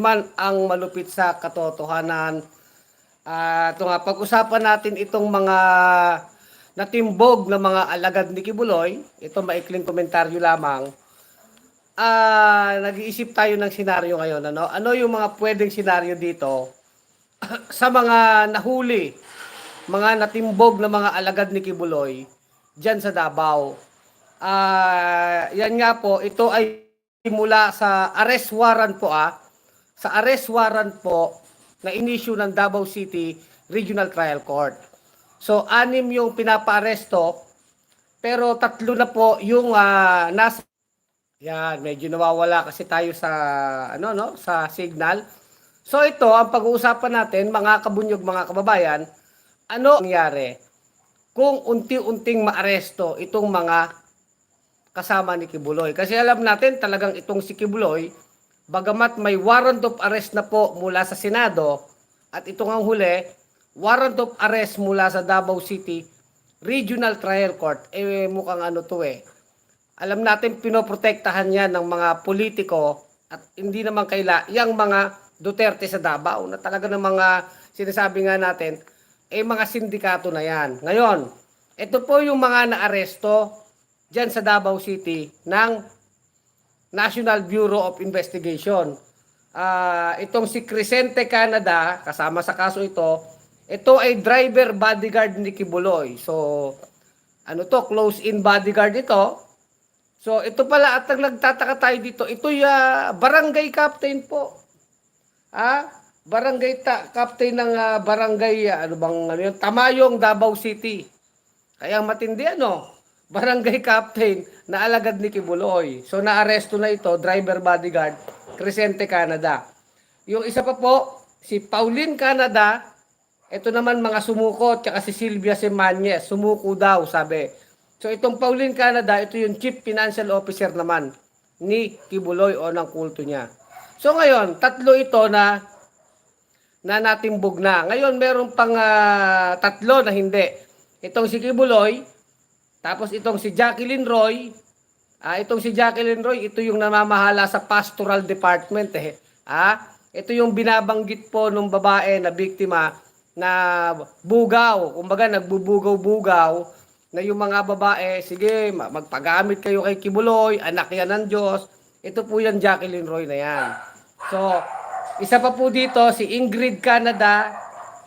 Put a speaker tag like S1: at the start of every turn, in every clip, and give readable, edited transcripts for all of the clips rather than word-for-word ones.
S1: man ang malupit sa katotohanan. Ito nga, pag-usapan natin itong mga natimbog na mga alagad ni Kibuloy. Ito maikling komentaryo lamang. Nag-iisip tayo ng senaryo ngayon. Ano yung mga pwedeng senaryo dito sa mga nahuli, mga natimbog na mga alagad ni Kibuloy dyan sa Davao. Yan nga po, ito ay mula sa arrest warrant po sa arrest warrant po na inisyu ng Davao City Regional Trial Court. So, 6 yung pinapa-aresto, pero 3 na po yung nasa. Yan, medyo nawawala kasi tayo sa sa signal. So ito ang pag-uusapan natin, mga kabunyog, mga kababayan, ano nangyari kung unti-unting maaresto itong mga kasama ni Kibuloy. Kasi alam natin talagang itong si Kibuloy, bagamat may warrant of arrest na po mula sa Senado, at ito ang huli, warrant of arrest mula sa Davao City Regional Trial Court, mukhang alam natin pinoprotektahan yan ng mga politiko at hindi naman yung mga Duterte sa Davao na talaga ng mga sinasabi nga natin, mga sindikato na yan. Ngayon, ito po yung mga naaresto dyan sa Davao City ng National Bureau of Investigation. Itong si Crescente Canada, kasama sa kaso ito ay driver bodyguard ni Kibuloy. So, close-in bodyguard ito. So, ito pala at nagtataka tayo dito. Ito barangay captain po. Barangay captain ng barangay, Tamayong, Davao City. Kaya matindi barangay captain na alagad ni Kibuloy. So, naaresto na ito, driver bodyguard, Crescente Canada. Yung isa pa po, si Pauline Canada, ito naman mga sumuko, tsaka si Sylvia Semañez, sumuko daw, sabi. So itong Pauline Canada, ito yung Chief Financial Officer naman ni Kibuloy o ng kulto niya. So ngayon, 3 ito na natimbog na. Ngayon meron pang 3 na hindi. Itong si Kibuloy, tapos itong si Jacqueline Roy. Itong si Jacqueline Roy, ito yung namamahala sa Pastoral Department Ito yung binabanggit po ng babae na biktima na bugaw, kumbaga nagbubugaw-bugaw na yung mga babae, sige, magpagamit kayo kay Kibuloy, anak yan ng Diyos. Ito po yan, Jacqueline Roy na yan. So, isa pa po dito, si Ingrid Canada,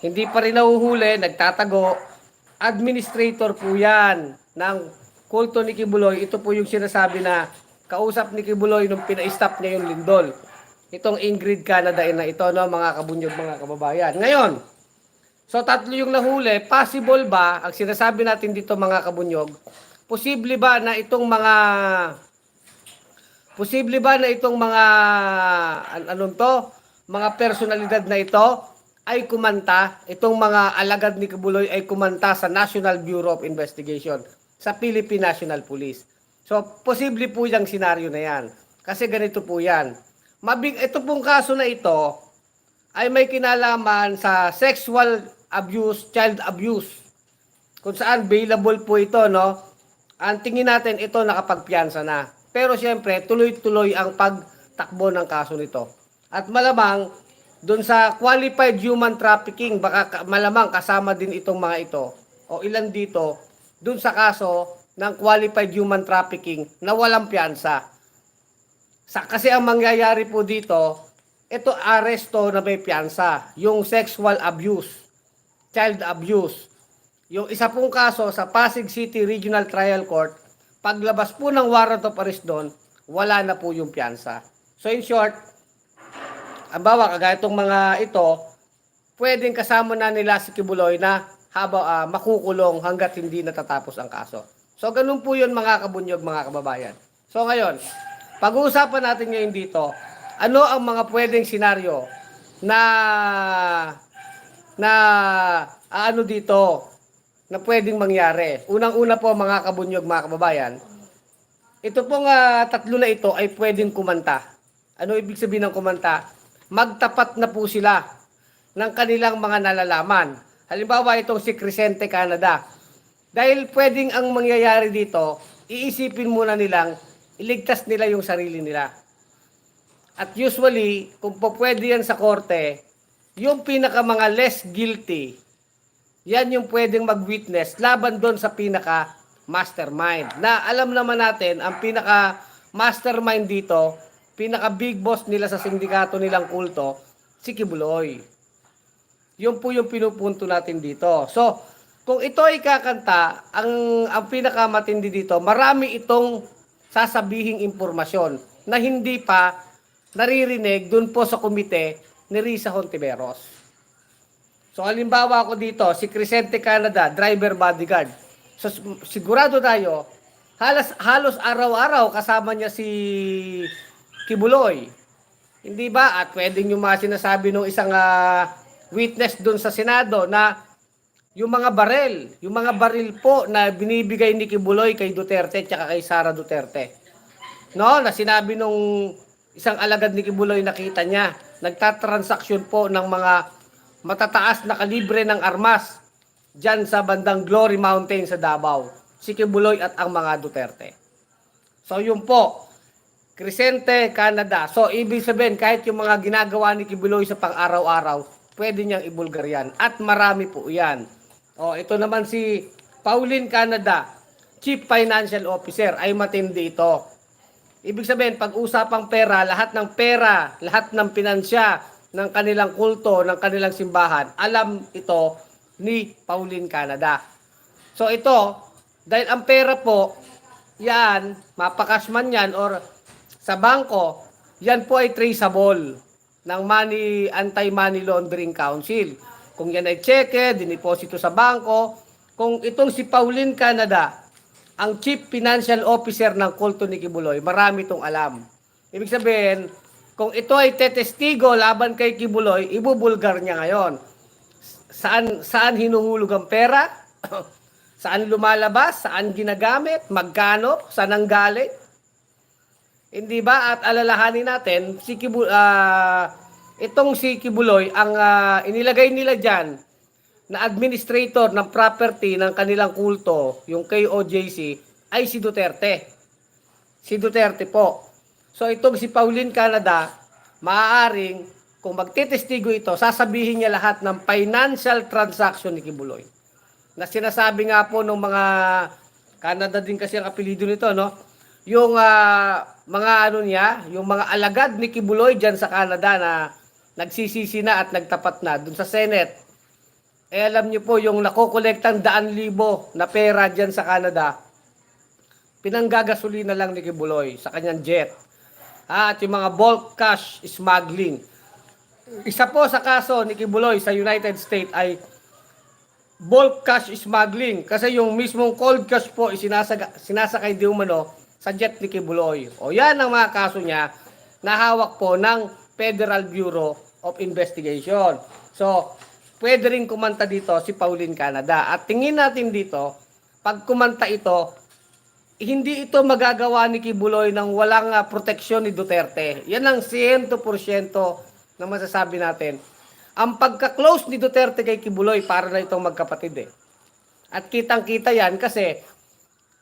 S1: hindi pa rin nahuhuli, nagtatago. Administrator po yan ng kulto ni Kibuloy. Ito po yung sinasabi na kausap ni Kibuloy nung pina-stop niya yung lindol. Itong Ingrid Canada na ito, mga kabunyog, mga kababayan. Ngayon, so 3 yung nahuli, possible ba, ang sinasabi natin dito mga kabunyog, posible ba na itong mga personalidad na ito ay kumanta, itong mga alagad ni Kibuloy ay kumanta sa National Bureau of Investigation, sa Philippine National Police. So posible po yung senaryo na yan. Kasi ganito po yan. Ito pong kaso na ito ay may kinalaman sa sexual abuse, child abuse. Kung saan available po ito, Ang tingin natin ito nakapagpiyansa na. Pero siyempre, tuloy-tuloy ang pagtakbo ng kaso nito. At malamang, doon sa qualified human trafficking, baka malamang kasama din itong mga ito. O ilan dito, doon sa kaso ng qualified human trafficking na walang piyansa. Kasi ang mangyayari po dito, ito aresto na may piyansa, yung sexual abuse, child abuse. Yung isa pong kaso sa Pasig City Regional Trial Court, paglabas po ng warrant of arrest doon, wala na po yung piyansa. So in short, kagaya itong mga ito, pwedeng kasama na nila si Kibuloy na makukulong hanggat hindi natatapos ang kaso. So ganun po yun mga kabunyog, mga kababayan. So ngayon, pag-uusapan natin ngayon dito, ano ang mga pwedeng senaryo na dito na pwedeng mangyari. Unang-una po mga kabunyog, mga kababayan, ito pong 3 na ito ay pwedeng kumanta. Ano ibig sabihin ng kumanta? Magtapat na po sila ng kanilang mga nalalaman. Halimbawa itong si Crescente Canada. Dahil pwedeng ang mangyayari dito, iisipin muna nilang iligtas nila yung sarili nila. At usually, kung po pwede yan sa korte, yung pinaka mga less guilty, yan yung pwedeng mag-witness laban doon sa pinaka mastermind. Na alam naman natin, ang pinaka mastermind dito, pinaka big boss nila sa sindikato nilang kulto, si Kibuloy. Yun po yung pinupunto natin dito. So, kung ito ay kakanta, ang pinakamatindi dito, marami itong sasabihing impormasyon na hindi pa naririnig dun po sa komite ni Risa Hontiveros. So, halimbawa ko dito, si Crescente Canada, driver bodyguard. So, sigurado tayo, halos araw-araw kasama niya si Kibuloy. Hindi ba? At pwedeng yung mga sinasabi ng isang witness doon sa Senado na yung mga baril po na binibigay ni Kibuloy kay Duterte at kay Sara Duterte. No, na sinabi nung isang alagad ni Kibuloy, nakita niya, nagtatransaksyon po ng mga matataas na kalibre ng armas dyan sa bandang Glory Mountain sa Davao. Si Kibuloy at ang mga Duterte. So yun po, Crescente, Canada. So ibig sabihin, kahit yung mga ginagawa ni Kibuloy sa pang-araw-araw, pwede niyang ibulgar yan. At marami po yan. O, ito naman si Pauline Canada, Chief Financial Officer, ay matindi ito. Ibig sabihin, pag usapang pera, lahat ng pinansya ng kanilang kulto, ng kanilang simbahan, alam ito ni Pauline Canada. So ito, dahil ang pera po, yan, mapakas man yan or sa bangko, yan po ay traceable ng Anti-Money Laundering Council. Kung yan ay cheque, diniposito sa bangko, kung itong si Pauline Canada, ang Chief Financial Officer ng kulto ni Kibuloy, marami itong alam. Ibig sabihin, kung ito ay tetestigo laban kay Kibuloy, ibubulgar niya ngayon. Saan hinuhulog ang pera? Saan lumalabas? Saan ginagamit? Magkano? Saan ang galing? Hindi ba? At alalahanin natin, itong si Kibuloy, ang inilagay nila dyan na administrator ng property ng kanilang kulto, yung KOJC, ay si Duterte. Si Duterte po. So itong si Pauline Canada, maaaring, kung magtitestigo ito, sasabihin niya lahat ng financial transaction ni Kibuloy. Na sinasabi nga po ng mga, Canada din kasi ang apelido nito, no? Yung mga yung mga alagad ni Kibuloy dyan sa Canada na nagsisisi na at nagtapat na dun sa Senate. Eh alam niyo po, yung nakokolektang 100,000 na pera dyan sa Canada, pinanggagasolina lang ni Kibuloy sa kanyang jet. At yung mga bulk cash smuggling. Isa po sa kaso ni Kibuloy sa United States ay bulk cash smuggling. Kasi yung mismong cold cash po sinasakay di umano sa jet ni Kibuloy. O yan ang mga kaso niya na hawak po ng Federal Bureau of Investigation. So, pwede rin kumanta dito si Pauline Canada. At tingin natin dito, pag kumanta ito, hindi ito magagawa ni Kibuloy ng walang proteksyon ni Duterte. Yan ang 100% na masasabi natin. Ang pagka-close ni Duterte kay Kibuloy, para na itong magkapatid eh. At kitang-kita yan kasi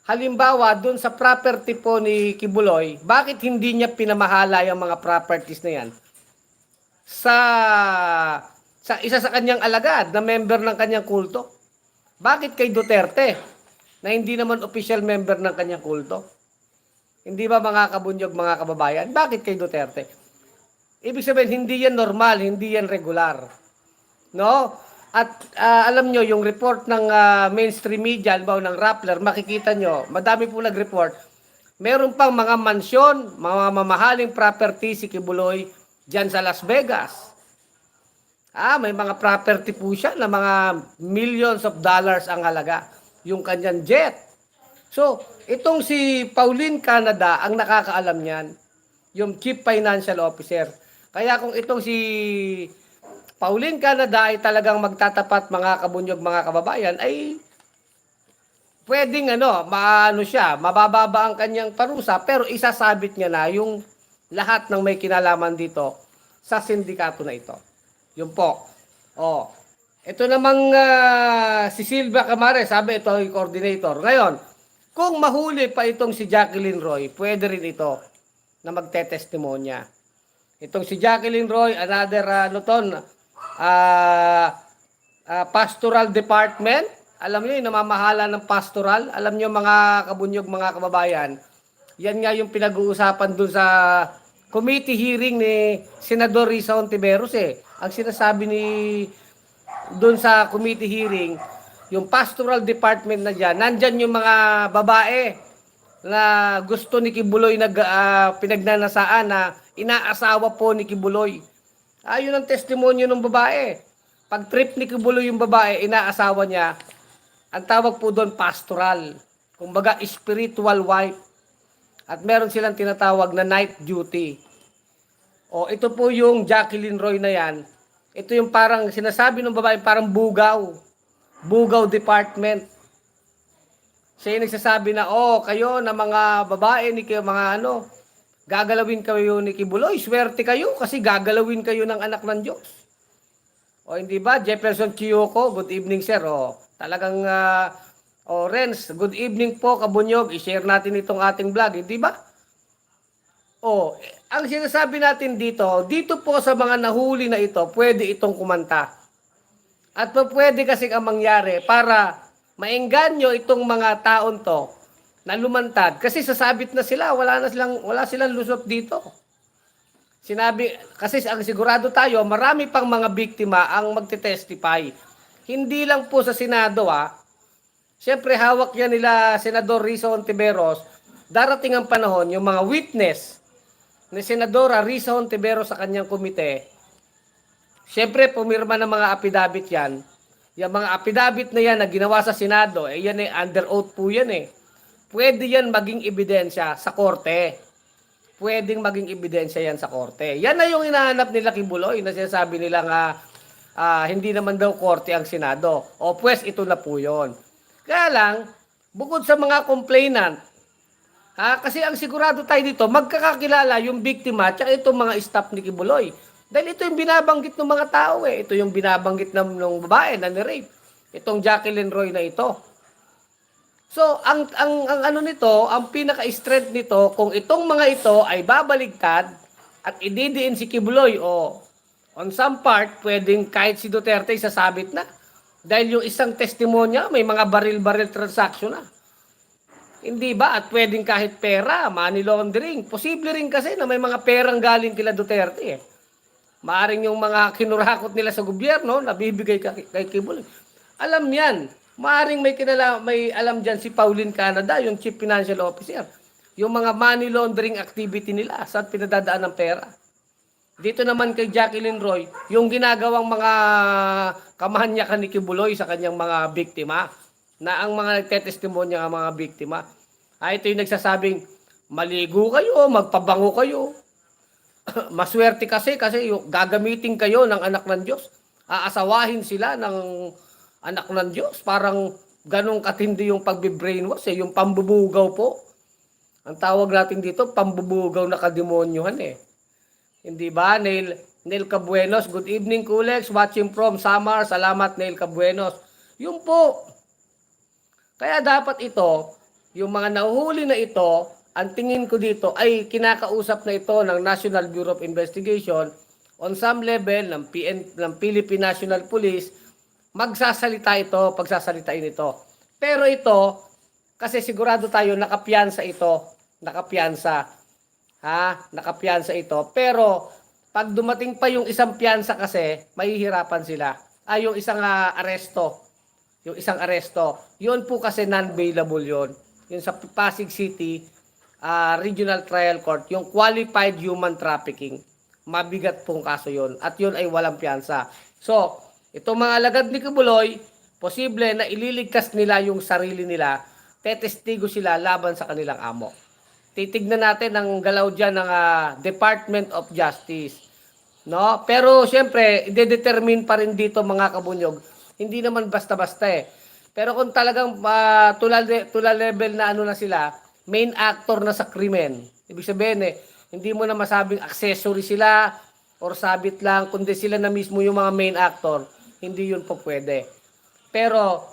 S1: halimbawa, dun sa property po ni Kibuloy, bakit hindi niya pinamahala yung mga properties na yan? Sa isa sa kanyang alagad na member ng kanyang kulto? Bakit kay Duterte na hindi naman official member ng kanyang kulto? Hindi ba mga kabunyog, mga kababayan? Bakit kay Duterte? Ibig sabihin, hindi yan normal, hindi yan regular. No? At alam nyo, yung report ng mainstream media, ng Rappler, makikita nyo, madami po nag-report, meron pang mga mansyon, mga mamahaling property si Kibuloy dyan sa Las Vegas. May mga property po siya na mga millions of dollars ang halaga, yung kanyang jet. So, itong si Pauline Canada, ang nakakaalam niyan, yung Chief Financial Officer. Kaya kung itong si Pauline Canada ay talagang magtatapat, mga kabunyog, mga kababayan, ay pwedeng mabababa ang kanyang parusa, pero isasabit niya na yung lahat ng may kinalaman dito sa sindikato na ito. Yun po. Ito namang si Silvia Camares, sabi ito yung coordinator. Ngayon, kung mahuli pa itong si Jacqueline Roy, pwede rin ito na magtetestimonya. Itong si Jacqueline Roy, another pastoral department. Alam niyo yung namamahala ng pastoral. Alam niyo mga kabunyog, mga kababayan, yan nga yung pinag-uusapan dun sa committee hearing ni Senador Risa Hontiveros eh. Ang sinasabi ni dun sa committee hearing, yung pastoral department na dyan, nandyan yung mga babae na gusto ni Kibuloy na pinagnanasaan na inaasawa po ni Kibuloy. Ayun ang testimonyo ng babae. Pag trip ni Kibuloy yung babae, inaasawa niya, ang tawag po doon pastoral. Kumbaga spiritual wife. At meron silang tinatawag na night duty. O ito po yung Jacqueline Roy na yan. Ito yung parang sinasabi ng babae, parang bugaw. Bugaw department. Siya yung nagsasabi na, kayo na mga babae, mga gagalawin kayo ni Kibuloy. Swerte kayo kasi gagalawin kayo ng anak ng Diyos. O hindi ba? Jefferson Chiyoko, good evening sir. Talagang, Renz, good evening po Kabunyog. I-share natin itong ating vlog, hindi ba? Ang sinasabi natin dito po sa mga nahuli na ito, pwede itong kumanta. At pwede kasi ang mangyari para maengganyo itong mga taon to na lumantad. Kasi sasabit na sila, wala silang lusot dito. Kasi ang sigurado tayo, marami pang mga biktima ang magte-testify. Hindi lang po sa Senado Siyempre hawak yan nila Senador Risa Hontiveros. Darating ang panahon, yung mga witness ni Senadora Risa Hontiveros sa kanyang komite, siyempre pumirma ng mga apidabit yan. Yung mga apidabit na yan na ginawa sa Senado, yan under oath po yan Pwede yan maging ebidensya sa korte. Pwedeng maging ebidensya yan sa korte. Yan na yung hinahanap nila Kibuloy na sinasabi nila nga hindi naman daw korte ang Senado. Pues ito na po yun. Kaya lang, bukod sa mga complainant, kasi ang sigurado tayo dito, magkakakilala yung biktima at itong mga staff ni Kibuloy. Dahil ito yung binabanggit ng mga tao Ito yung binabanggit ng babae na ni-rape. Itong Jacqueline Roy na ito. So, ang pinaka-strength nito, kung itong mga ito ay babaligtad at ididiin si Kibuloy on some part, pwedeng kahit si Duterte sasabit na. Dahil yung isang testimonya, may mga baril-baril transaction na. Hindi ba? At pwedeng kahit pera, money laundering. Posible rin kasi na may mga perang galing kila Duterte Maaring yung mga kinurakot nila sa gobyerno, nabibigay kay Kibuloy. Alam yan. Maaring may alam dyan si Pauline Canada, yung Chief Financial Officer. Yung mga money laundering activity nila, saan pinadadaan ng pera. Dito naman kay Jacqueline Roy, yung ginagawang mga kamanyakan ni Kibuloy sa kanyang mga biktima, na ang mga nagtetestimonya ng mga biktima. Ito yung nagsasabing, maligo kayo, magpabango kayo. Maswerte kasi yung gagamitin kayo ng anak ng Diyos. Aasawahin sila ng anak ng Diyos. Parang ganong katindi yung pagbe-brainwash yung pambubugaw po. Ang tawag natin dito, pambubugaw na kademonyohan Hindi ba? Neil Cabuenos, good evening Kulex, watching from Samar. Salamat Neil Cabuenos. Yung po. Kaya dapat ito, yung mga nahuhuli na ito, ang tingin ko dito ay kinakausap na ito ng National Bureau of Investigation on some level ng Philippine National Police. Pagsasalitain ito. Pero ito, kasi sigurado tayo nakapiyansa ito. Nakapiyansa ito. Pero pag dumating pa yung isang piyansa kasi, mahihirapan sila. Yung isang aresto. Yun po kasi non-bailable yun. Yung sa Pasig City Regional Trial Court, yung qualified human trafficking. Mabigat pong kaso yun. At yun ay walang piyansa. So, itong mga alagad ni Kibuloy, posible na ililigtas nila yung sarili nila, tetestigo sila laban sa kanilang amo. Titignan natin ang galaw dyan ng Department of Justice. No? Pero siyempre, i-determine pa rin dito mga kabunyog. Hindi naman basta-basta Pero kung talagang tulad level na na sila, main actor na sa krimen. Ibig sabihin hindi mo na masabing accessory sila or sabit lang, kundi sila na mismo yung mga main actor. Hindi yun po pwede. Pero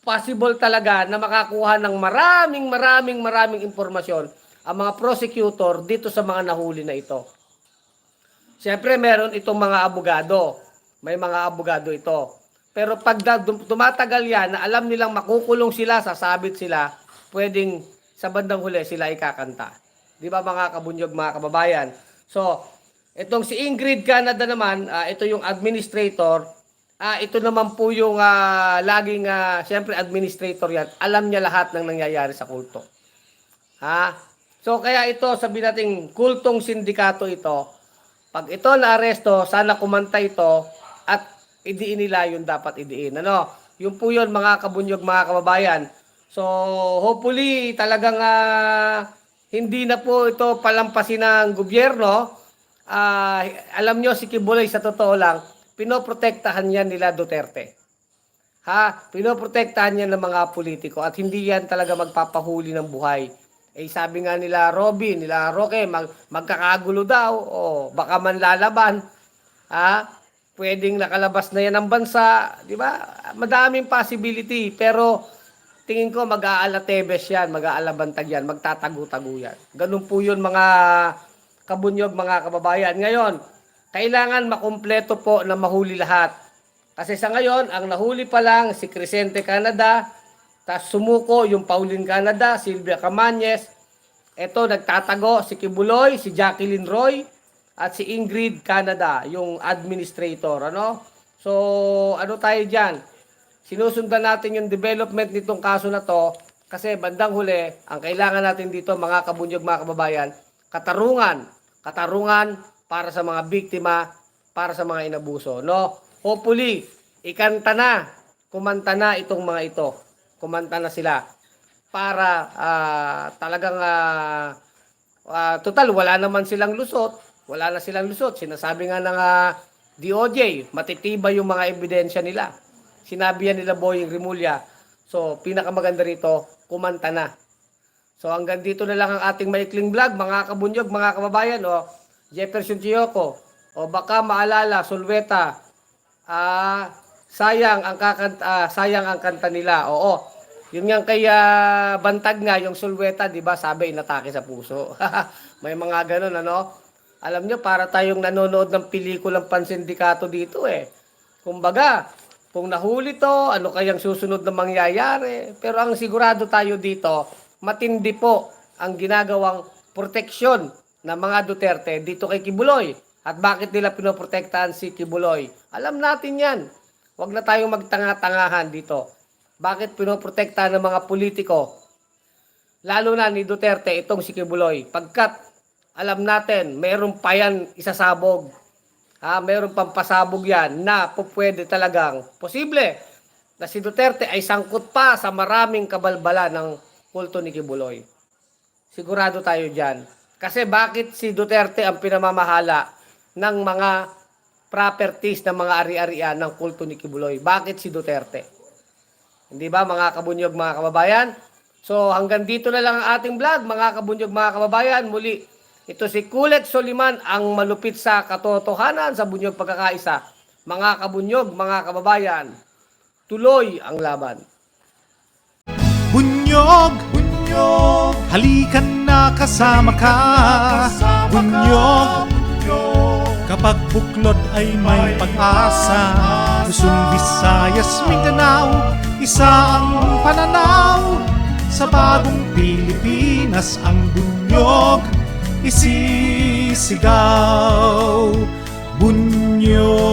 S1: possible talaga na makakuha ng maraming impormasyon ang mga prosecutor dito sa mga nahuli na ito. Siyempre, meron itong mga abogado. May mga abogado ito. Pero pag tumatagal yan, na alam nilang makukulong sila, sasabit sila, pwedeng sa bandang huli sila ikakanta. Di ba mga kabunyog, mga kababayan? So, itong si Ingrid Canada naman, ito yung administrator. Ito naman po yung laging, siyempre administrator yan. Alam niya lahat ng nangyayari sa kulto. So, kaya ito, sabi natin, kultong sindikato ito. Pag ito na-aresto, sana kumanta ito at idiin nila yung dapat idiin. Ano? Yung po yun, mga kabunyog, mga kababayan. So, hopefully, talagang hindi na po ito palampasin ng gobyerno. Alam nyo, si Kibuloy, sa totoo lang, pinoprotektahan yan nila Duterte. Pinoprotektahan yan ng mga politiko at hindi yan talaga magpapahuli ng buhay. Sabi nga nila Robin, nila Roque, magkakagulo daw, baka man lalaban. Pwedeng nakalabas na yan ng bansa, di ba? Madaming possibility, pero tingin ko mag-aalatebes yan, mag-aalabantag yan, magtatago-tago yan. Ganun po yun mga kabunyog, mga kababayan. Ngayon, kailangan makumpleto po na mahuli lahat. Kasi sa ngayon, ang nahuli pa lang si Crescente Canada, tas sumuko yung Pauline Canada, Sylvia Camañez. Ito, nagtatago si Kibuloy, si Jacqueline Roy, at si Ingrid Canada, yung administrator. Ano? So, ano tayo dyan? Sinusundan natin yung development nitong kaso na to kasi bandang huli, ang kailangan natin dito, mga kabunyog, mga kababayan, katarungan. Katarungan para sa mga biktima, para sa mga inabuso. No? Hopefully, ikanta na, kumanta na itong mga ito. Kumanta na sila para talagang total wala naman silang lusot, wala na silang lusot. Sinasabi nga ng DOJ, matitibay yung mga ebidensya nila. Sinabi yan nila Boying Rimulya. So, pinakamaganda rito, kumanta na. So, hanggang dito na lang ang ating maikling vlog, mga kabunyog, mga kababayan, Jefferson Chioco, baka maalala, Sulweta, sayang ang kanta nila. Oo. Yun nga kay Bantag nga, yung Sulweta, di ba, sabi inatake sa puso. May mga ganun, ano? Alam nyo, para tayong nanonood ng pelikulang pansindikato dito Kumbaga, kung nahuli to, ano kayang susunod na mangyayari? Pero ang sigurado tayo dito, matindi po ang ginagawang proteksyon ng mga Duterte dito kay Kibuloy. At bakit nila pinoprotektahan si Kibuloy? Alam natin yan. Huwag na tayong magtanga-tangahan dito. Bakit pinoprotektahan ng mga politiko? Lalo na ni Duterte, itong si Kibuloy. Pagkat alam natin, meron pa yan isasabog. Meron pang pasabog yan na pwede talagang posible na si Duterte ay sangkot pa sa maraming kabalbala ng kulto ni Kibuloy. Sigurado tayo dyan. Kasi bakit si Duterte ang pinamamahala ng mga properties, ng mga ari-arian ng kulto ni Kibuloy? Bakit si Duterte? Hindi ba mga kabunyog, mga kababayan? So hanggang dito na lang ang ating vlog, mga kabunyog, mga kababayan. Muli, ito si Kulet Soliman, ang malupit sa katotohanan sa bunyog pagkakaisa. Mga kabunyog, mga kababayan, tuloy ang laban.
S2: Bunyog, bunyog, halikan na kasama ka. Bunyog, kapag buklod ay may pag-asa. Luzon, Visayas, Mindanao, isa ang pananaw. Sa bagong Pilipinas ang bunyog isisigaw. Bunyog.